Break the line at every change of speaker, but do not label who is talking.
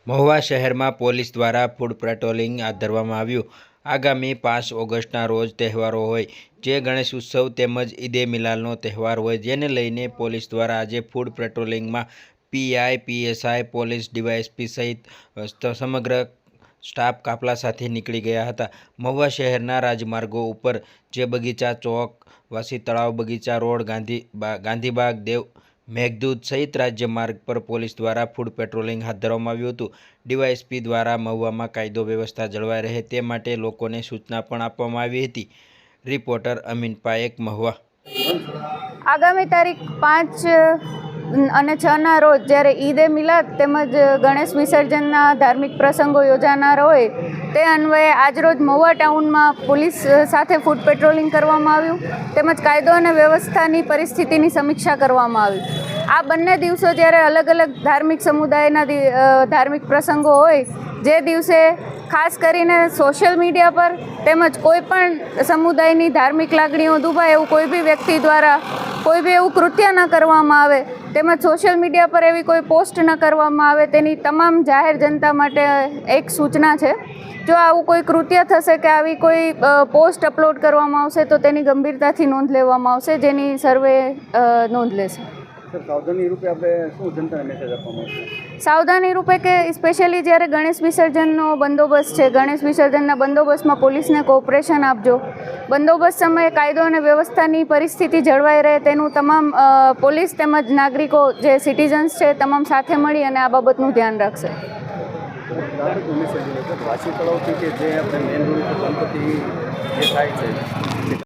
મહુવા શહેરમાં પોલીસ દ્વારા food patrolling હાથ ધરવામાં આવ્યું। આગામી 5 ઓગસ્ટના રોજ તહેવારો હોય જે ગણેશ ઉત્સવ તેમજ ઈદે મિલાદનો તહેવાર હોય, જેને લઈને પોલીસ દ્વારા આજે ફૂડ પેટ્રોલિંગમાં પીઆઈ, પીએસઆઈ, પોલીસ ડીવાયએસપી સહિત સમગ્ર સ્ટાફ કાફલા સાથે નીકળી ગયા હતા। મહુવા શહેરના રાજમાર્ગો ઉપર જે બગીચા ચોક, વાસી તળાવ, બગીચા રોડ, ગાંધીબાગ, મેઘદૂત સહિત રાજ્ય માર્ગ પર પોલીસ દ્વારા ફૂડ પેટ્રોલિંગ હાથ ધરવામાં આવ્યું હતું। ડીવાયએસપી દ્વારા મહુવામાં કાયદો વ્યવસ્થા જળવાઈ રહે તે માટે લોકોને સૂચના પણ આપવામાં આવી હતી। રિપોર્ટર અમીન પાયેક, મહુવા।
આગામી તારીખ 5 અને 6 ના રોજ જ્યારે ઈદે મિલાદ તેમજ ગણેશ વિસર્જનના ધાર્મિક પ્રસંગો યોજાનાર હોય તે અન્વયે આજરોજ મહુવા ટાઉનમાં પોલીસ સાથે ફૂડ પેટ્રોલિંગ કરવામાં આવ્યું તેમજ કાયદો અને વ્યવસ્થાની પરિસ્થિતિની સમીક્ષા કરવામાં આવી। આ બંને દિવસો જ્યારે અલગ અલગ ધાર્મિક સમુદાયના ધાર્મિક પ્રસંગો હોય, જે દિવસે ખાસ કરીને સોશિયલ મીડિયા પર તેમજ કોઈ પણ સમુદાયની ધાર્મિક લાગણીઓ દુભાય એવું કોઈ બી વ્યક્તિ દ્વારા કોઈ બી એવું કૃત્ય ન કરવામાં આવે તેમજ સોશિયલ મીડિયા પર એવી કોઈ પોસ્ટ ન કરવામાં આવે તેની તમામ જાહેર જનતા માટે એક સૂચના છે। જો આવું કોઈ કૃત્ય થશે કે આવી કોઈ પોસ્ટ અપલોડ કરવામાં આવશે તો તેની ગંભીરતાથી નોંધ લેવામાં આવશે, જેની સર્વે નોંધ લેશે।
સાવધાની રૂપે આપણે શું જનતાને મેસેજ આપવામાં આવશે?
સાવધાની રૂપે કે સ્પેશિયલી જ્યારે ગણેશ વિસર્જનનો બંદોબસ્ત છે, ગણેશ વિસર્જનના બંદોબસ્તમાં પોલીસને કોઓપરેશન આપજો। બંદોબસ્ત સમયે કાયદો અને વ્યવસ્થાની પરિસ્થિતિ જળવાઈ રહે તેનું તમામ પોલીસ તેમજ નાગરિકો જે સિટીઝન્સ છે તમામ સાથે મળી અને આ બાબતનું ધ્યાન રાખશે।
વાસી તળાવથી કે જે આપણે મેઇન રોડ પર ગણપતિ જે થાય છે